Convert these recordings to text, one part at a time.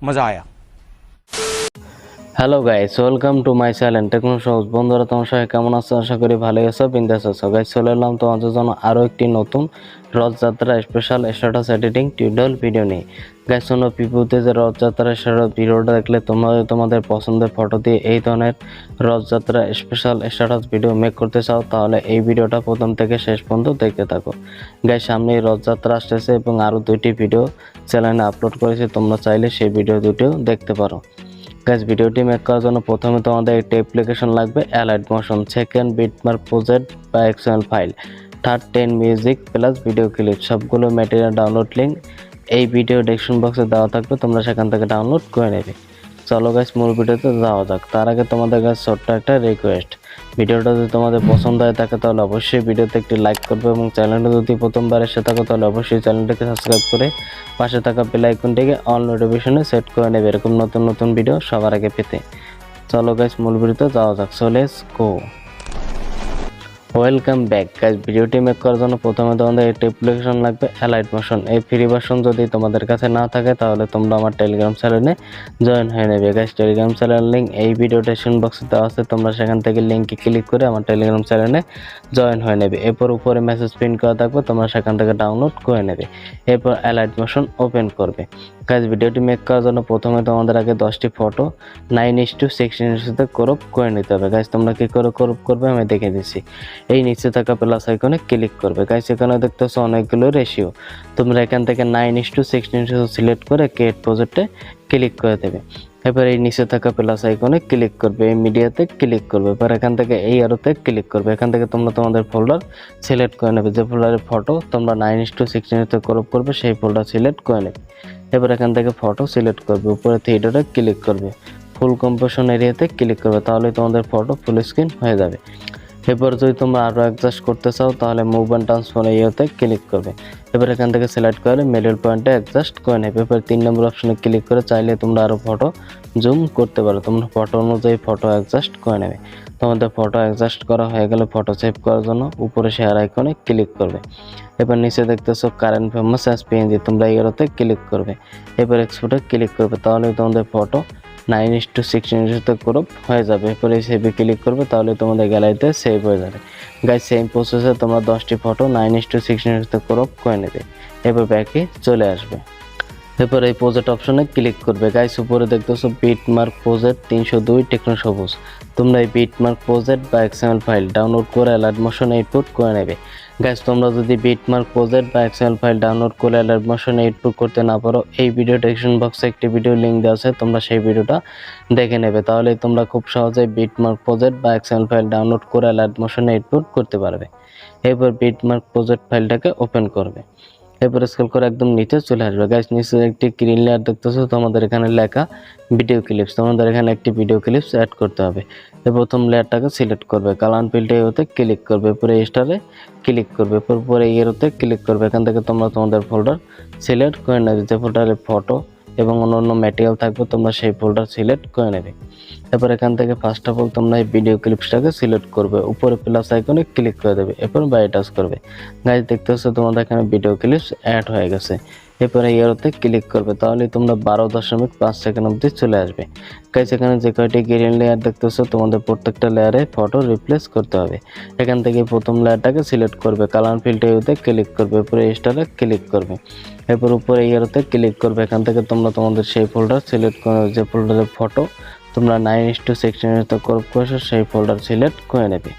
मज़ा आया। Hello guys, welcome to my channel Techno Sabuj. বন্ধুরা তোমার সবাই কেমন আছো? আশা করি ভালোই আছো, বিন্দাস আছো। গাইস চলে এলাম তোমাদের জন্য আরও একটি নতুন Rathyatra special status editing tutorial video নিয়ে। গাইস শোনো, পিপুতে যে রথযাত্রা স্ট্যাটাস ভিডিওটা দেখলে তোমরা তোমাদের পছন্দের ফটো দিয়ে এই ধরনের Rathyatra special status video make করতে চাও, তাহলে এই ভিডিওটা প্রথম থেকে শেষ পর্যন্ত দেখতে থাকো। গাইস সামনেই রথযাত্রা আসতেছে এবং আরও দুইটি ভিডিও চ্যানেলে আপলোড করেছি, তোমরা চাইলে সেই ভিডিও দুটিও দেখতে পারো। গাইস ভিডিওটি মেক করার জন্য প্রথমে তোমাদের একটি অ্যাপ্লিকেশন লাগবে, অ্যালাইট মোশন, সেকেন্ড বিটমার্ক প্রজেক্ট বা XML file, third 10 music plus video clip. সবগুলো ম্যাটেরিয়াল ডাউনলোড লিঙ্ক এই ভিডিও ডেসক্রিপশন বক্সে দেওয়া থাকবে, তোমরা সেখান থেকে ডাউনলোড করে নেবে। চলো গাইস মূল ভিডিওতে যাওয়া যাক। তার আগে তোমাদের কাছে ছোট্ট একটা রিকোয়েস্ট, ভিডিওটা যদি তোমাদের পছন্দ হয় থাকে তাহলে অবশ্যই ভিডিওতে একটি লাইক করবে এবং চ্যানেলটা যদি প্রথমবার এসে থাকো তাহলে অবশ্যই চ্যানেলটাকে সাবস্ক্রাইব করে পাশে থাকা বেল আইকনটিকে অল নোটিফিকেশনে সেট করে নেবে এরকম নতুন নতুন ভিডিও সবার আগে পেতে। চলো গাইস মূল ভিডিওতে যাওয়া যাক। So let's go. Welcome back guys. ভিডিওটি মেক করার জন্য প্রথমে তোমাদের একটি অ্যাপ্লিকেশন লাগবে, অ্যালাইট মোশন। এই ফ্রি ভার্সন যদি তোমাদের কাছে না থাকে তাহলে তোমরা আমার টেলিগ্রাম চ্যানেলে জয়েন হয়ে নেবে। গাইস টেলিগ্রাম চ্যানেলের লিঙ্ক এই ভিডিও ডেসক্রিপশন বক্সে দেওয়া আছে, তোমরা সেখান থেকে লিঙ্কে ক্লিক করে আমার টেলিগ্রাম চ্যানেলে জয়েন হয়ে নেবে। এরপর উপরে মেসেজ প্রিন্ট করা থাকবে, তোমরা সেখান থেকে ডাউনলোড করে নেবে। এরপর অ্যালাইট মোশন ওপেন করবে। গাইস ভিডিওটি মেক করার জন্য প্রথমে তোমাদের আগে 10টি ফটো 9:16 সাথে ক্রপ করে নিতে হবে। গাইস তোমরা কি করে ক্রপ করবে আমি দেখে দিচ্ছি। এই নিচে থাকা প্লাস আইকনে ক্লিক করবে। গাইস এখানে দেখতেছো অনেকগুলো রেশিও, তোমরা এখান থেকে 9:16 সিলেক্ট করে ক্রিয়েট প্রজেক্টে ক্লিক করে দেবে। এবার এই নিচে থাকা প্লাস আইকনে ক্লিক করবে, এই মিডিয়াতে ক্লিক করবে। এবার এখান থেকে এই আরোতে ক্লিক করবে। এখান থেকে তোমরা তোমাদের ফোল্ডার সিলেক্ট করে নেবে, যে ফোল্ডারের ফটো তোমরা 9:16 ক্রপ করবে সেই ফোল্ডার সিলেক্ট করে নেবে। এবার এখান থেকে ফটো সিলেক্ট করবে, উপরে থ্রি ডটে ক্লিক করবে, ফুল কম্পোজিশন এরিয়াতে ক্লিক করবে, তাহলে তোমাদের ফটো ফুল স্ক্রিন হয়ে যাবে। এরপর যদি তোমরা আরও অ্যাডজাস্ট করতে চাও তাহলে মুভ অ্যান্ড ট্রান্সফর্ম এরিয়াতে ক্লিক করবে। এবার এখান থেকে সিলেক্ট করে মিডল পয়েন্টে অ্যাডজাস্ট করে নেবে। এরপর 3 নম্বর অপশনে ক্লিক করে চাইলে তোমরা আরও ফটো জুম করতে পারো, তোমরা ফটো অনুযায়ী ফটো অ্যাডজাস্ট করে নেবে। তোমাদের ফটো অ্যাডজাস্ট করা হয়ে গেলে ফটো সেভ করার জন্য উপরে শেয়ার আইকনে ক্লিক করবে। এবার নিচে দেখতেছো কারেন্ট ফেমাস অ্যাজ পিএনজি, তোমরা এগুলোতে ক্লিক করবে। এবার এক্সপোর্টে ক্লিক করবে, তাহলে তোমাদের ফটো 9:16 ক্রপ হয়ে যাবে। এরপরে সেভে ক্লিক করবে, তাহলে তোমাদের গ্যালারিতে সেভ হয়ে যাবে। গাইস সেম প্রসেসে তোমরা 10টি ফটো 9:16 ক্রপ করে নেবে। এবার ব্যাকে চলে আসবে। এরপর এই প্রজেক্ট অপশনে ক্লিক করবে। গাইস উপরে দেখতেছো বিটমার্ক প্রজেক্ট 302 টেকনো সবুজ, তোমরা এই বিটমার্ক প্রজেক্ট বা এক্সএমএল ফাইল ডাউনলোড করে অ্যালাইট মোশন ইনপুট করে নেবে। গাইস তোমরা যদি বিটমার্ক প্রজেক্ট বা এক্সএমএল ফাইল ডাউনলোড করে অ্যালাইট মোশন ইনপুট করতে না পারো, এই ভিডিও ডেসক্রিপশন বক্সে একটি ভিডিও লিঙ্ক দেওয়া আছে, তোমরা সেই ভিডিওটা দেখে নেবে, তাহলে তোমরা খুব সহজেই বিটমার্ক প্রজেক্ট বা এক্সএমএল ফাইল ডাউনলোড করে অ্যালাইট মোশন ইনপুট করতে পারবে। এরপর বিটমার্ক প্রজেক্ট ফাইলটাকে ওপেন করবে। এরপর স্ক্রল করে একদম নিচে চলে আসবে। গাইস নিচে একটি গ্রিন লেয়ার দেখতেছো, তোমাদের এখানে লেখা ভিডিও ক্লিপস, তোমাদের এখানে একটি ভিডিও ক্লিপস অ্যাড করতে হবে। প্রথম লেয়ারটাকে সিলেক্ট করবে, কালার ফিল্ডে এতে ক্লিক করবে, পরে স্টারে ক্লিক করবে, পরে এরতে ক্লিক করবে। এখান থেকে তোমরা তোমাদের ফোল্ডার সিলেক্ট করে নেবে, যে ফোল্ডারে ফটো এবং অন্যান্য ম্যাটেরিয়াল থাকবে তোমরা সেই ফোল্ডার সিলেক্ট করে নেবে। এরপর এখান থেকে ফার্স্ট অফ অল তোমরা এই ভিডিও ক্লিপসটাকে সিলেক্ট করবে, উপরে প্লাস আইকনে ক্লিক করে দেবে, এরপর বাই টাচ করবে। গাইস দেখতে হচ্ছে তোমাদের এখানে ভিডিও ক্লিপস অ্যাড হয়ে গেছে। এরপরে এরোতে ক্লিক করবে, তাহলে তোমরা 12.5 সেকেন্ড অবধি চলে আসবে। গাইস এখানে যে কয়টি গ্রিন লেয়ার দেখতেছো তোমাদের প্রত্যেকটা লেয়ারে ফটো রিপ্লেস করতে হবে। এখান থেকে প্রথম লেয়ারটাকে সিলেক্ট করবে, কালার ফিল্ডে ক্লিক করবে, উপরে স্টারে ক্লিক করবে, এরপর উপরে এরোতে ক্লিক করবে। এখান থেকে তোমরা তোমাদের সেই ফোল্ডার সিলেক্ট করে, যে ফোল্ডারের ফটো তোমরা 9:16 ক্রপ করেছো সেই ফোল্ডার সিলেক্ট করে নেবে।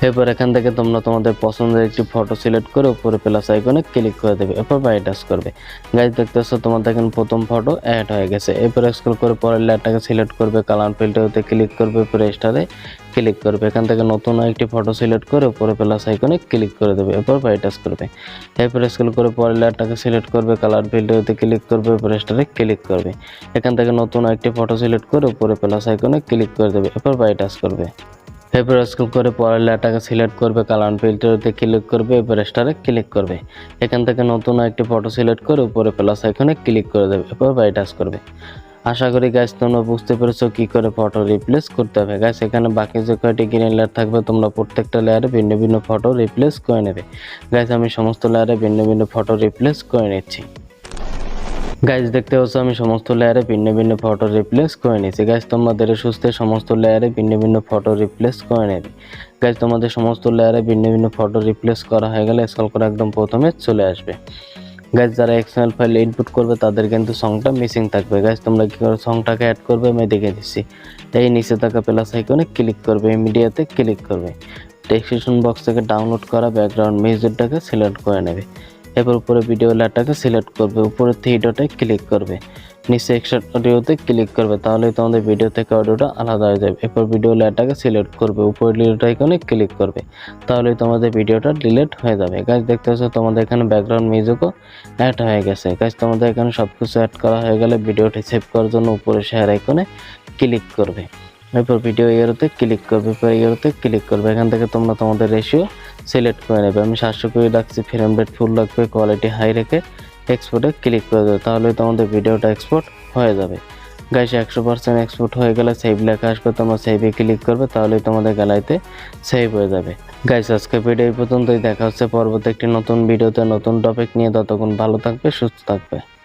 এরপর এখান থেকে তোমরা তোমাদের পছন্দের একটি ফটো সিলেক্ট করে উপরে প্লাস আইকনে ক্লিক করে দেবে, এরপর বাই টাচ করবে। গাইস দেখতেছো তোমাদের এখানে প্রথম ফটো অ্যাড হয়ে গেছে। এরপর স্ক্রল করে পরের লেয়ারটাকে সিলেক্ট করবে, কালার ফিল্টারতে ক্লিক করবে, উপরে স্টারে ক্লিক করবে। এখান থেকে নতুন একটি ফটো সিলেক্ট করে উপরে প্লাস আইকনে ক্লিক করে দেবে, এরপর বাই টাচ করবে। এরপর স্ক্রল করে পরের লেয়ারটাকে সিলেক্ট করবে, কালার ফিল্টারতে ক্লিক করবে, উপরে স্টারে ক্লিক করবে। এখান থেকে নতুন একটি ফটো সিলেক্ট করে উপরে প্লাস আইকনে ক্লিক করে দেবে, এরপর বাই টাচ করবে। এরপর স্ক্রল করে পরের লেয়ারটাকে সিলেক্ট করবে, কালার ফিল্টারতে ক্লিক করবে, এরপর স্টারে ক্লিক করবে। এখান থেকে নতুন একটি ফটো সিলেক্ট করে উপরে প্লাস আইকনে ক্লিক করে দেবে, এরপর বাই টাচ করবে। আশা করি গাইস তোমরা বুঝতে পেরেছো কি করে ফটো রিপ্লেস করতে হবে। গাইস এখানে বাকি যে কয়টি গ্রিন লেয়ার থাকবে তোমরা প্রত্যেকটা লেয়ারে ভিন্ন ভিন্ন ফটো রিপ্লেস করে নেবে। গাইস আমি সমস্ত লেয়ারে ভিন্ন ভিন্ন ফটো রিপ্লেস করে নিচ্ছি। গাইস দেখতে পাচ্ছ আমি সমস্ত লেয়ারে ভিন্ন ভিন্ন ফটো রিপ্লেস করে নিয়েছি। গাইস তোমরা ধীরে সুস্থে সমস্ত লেয়ারে ভিন্ন ভিন্ন ফটো রিপ্লেস করে নেবে। গাইস তোমাদের সমস্ত লেয়ারে ভিন্ন ভিন্ন ফটো রিপ্লেস করা হয়ে গেলে স্ক্রল করে একদম প্রথমে চলে আসবে। গাইস যারা এক্সএমএল ফাইল ইনপুট করবে তাদের কিন্তু সংটা মিসিং থাকবে। গাইস তোমরা কি করে সংটাকে অ্যাড করবে আমি দেখিয়ে দিচ্ছি। এই নিচে থাকা প্লাস আইকনে ক্লিক করবে, মিডিয়াতে ক্লিক করবে, ডেসক্রিপশন বক্স থেকে ডাউনলোড করা ব্যাকগ্রাউন্ড মিউজিকটাকে সিলেক্ট করে নেবে। এরপর উপরে ভিডিও লেয়ারটাকে সিলেক্ট করবে, উপরে থ্রি ডটে ক্লিক করবে, নিচে এক্সট্রাক্ট অডিওতে ক্লিক করবে, তাহলে তোমাদের ভিডিও থেকে অডিওটা আলাদা হয়ে যাবে। এরপর ভিডিও লেয়ারটাকে সিলেক্ট করবে, উপরে ডিলিট আইকনে ক্লিক করবে, তাহলে তোমাদের ভিডিওটা ডিলিট হয়ে যাবে। গাইস দেখতে পাচ্ছ তোমাদের এখানে ব্যাকগ্রাউন্ড মিউজিকও অ্যাড হয়ে গেছে। গাইস তোমাদের এখানে সব কিছু অ্যাড করা হয়ে গেলে ভিডিওটি সেভ করার জন্য উপরে শেয়ার আইকনে ক্লিক করবে, এরপর ভিডিও এরোতে ক্লিক করবে, এরপর এরোতে ক্লিক করবে। এখান থেকে তোমরা তোমাদের রেশিও সিলেক্ট করে নেবে। আমি 700 করে রাখছি, ফ্রেম রেট ফুল রাখবে, কোয়ালিটি হাই রেখে এক্সপোর্টে ক্লিক করে দেবে, তাহলে তোমাদের ভিডিওটা এক্সপোর্ট হয়ে যাবে। গাইস 100% এক্সপোর্ট হয়ে গেলে সেভ লেখা আসবে, তোমরা সেভে ক্লিক করবে, তাহলে তোমাদের গ্যালারিতে সেভ হয়ে যাবে। গাইস আজকে ভিডিও এই পর্যন্তই, দেখা হচ্ছে পরবর্তী একটি নতুন ভিডিওতে নতুন টপিক নিয়ে। ততক্ষণ ভালো থাকবে, সুস্থ থাকবে।